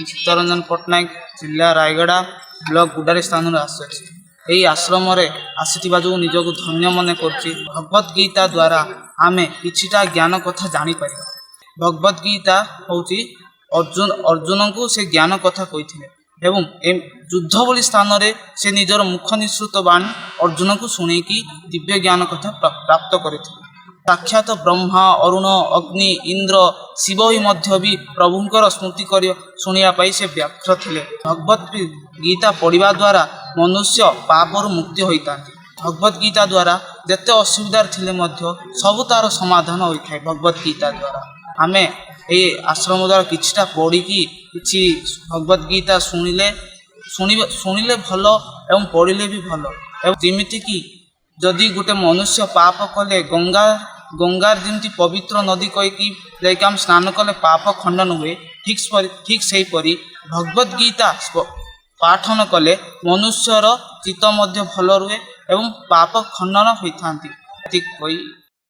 ଚିତ୍ତରଞ୍ଜନ ପଟ୍ଟନାୟକ, ଜିଲ୍ଲା ରାୟଗଡ଼ା, ବ୍ଲକ ଗୁଡ଼ାରୀ ସ୍ଥାନରୁ ଆସୁଅଛି। ଏହି ଆଶ୍ରମରେ ଆସିଥିବା ଯୋଗୁଁ ନିଜକୁ ଧନ୍ୟ ମନେ କରୁଛି। ଭଗବତ ଗୀତା ଦ୍ୱାରା ଆମେ କିଛିଟା ଜ୍ଞାନ କଥା ଜାଣିପାରିବା। ଭଗବତ ଗୀତା ହେଉଛି ଅର୍ଜୁନଙ୍କୁ ସେ ଜ୍ଞାନ କଥା କହିଥିଲେ ଏବଂ ଯୁଦ୍ଧ ଭଳି ସ୍ଥାନରେ ସେ ନିଜର ମୁଖ ନିଃସୃତ ବାଣୀ ଅର୍ଜୁନଙ୍କୁ ଶୁଣେଇକି ଦିବ୍ୟ ଜ୍ଞାନ କଥା ପ୍ରାପ୍ତ କରିଥିଲେ। ସାକ୍ଷାତ ବ୍ରହ୍ମା, ଅରୁଣ, ଅଗ୍ନି, ଇନ୍ଦ୍ର, ଶିବ ମଧ୍ୟ ବି ପ୍ରଭୁଙ୍କର ସ୍ମୃତି ଶୁଣିବା ପାଇଁ ସେ ବ୍ୟାଘ୍ର ଥିଲେ। ଭଗବତ ଗୀତା ପଢ଼ିବା ଦ୍ୱାରା ମନୁଷ୍ୟ ପାପରୁ ମୁକ୍ତି ହୋଇଥାନ୍ତି। ଭଗବତ ଗୀତା ଦ୍ୱାରା ଯେତେ ଅସୁବିଧାରେ ଥିଲେ ମଧ୍ୟ ସବୁ ତାର ସମାଧାନ ହୋଇଥାଏ। ଭଗବତ ଗୀତା ଦ୍ୱାରା ଆମେ ଏହି ଆଶ୍ରମ ଦ୍ୱାରା କିଛିଟା ପଢ଼ିକି କିଛି ଭଗବତ ଗୀତା ଶୁଣିଲେ ଭଲ ଏବଂ ପଢ଼ିଲେ ବି ଭଲ। ଏବଂ ଯେମିତିକି ଯଦି ଗୋଟେ ମନୁଷ୍ୟ ପାପ କଲେ ଗଙ୍ଗାର ଯେମିତି ପବିତ୍ର ନଦୀ କହିକି ଯାଇକି ଆମେ ସ୍ନାନ କଲେ ପାପ ଖଣ୍ଡନ ହୁଏ, ଠିକ୍ ସେହିପରି ଭଗବତ ଗୀତା ପାଠନ କଲେ ମନୁଷ୍ୟର ଚିତ୍ତ ମଧ୍ୟ ଭଲ ରୁହେ ଏବଂ ପାପ ଖଣ୍ଡନ ହୋଇଥାନ୍ତି।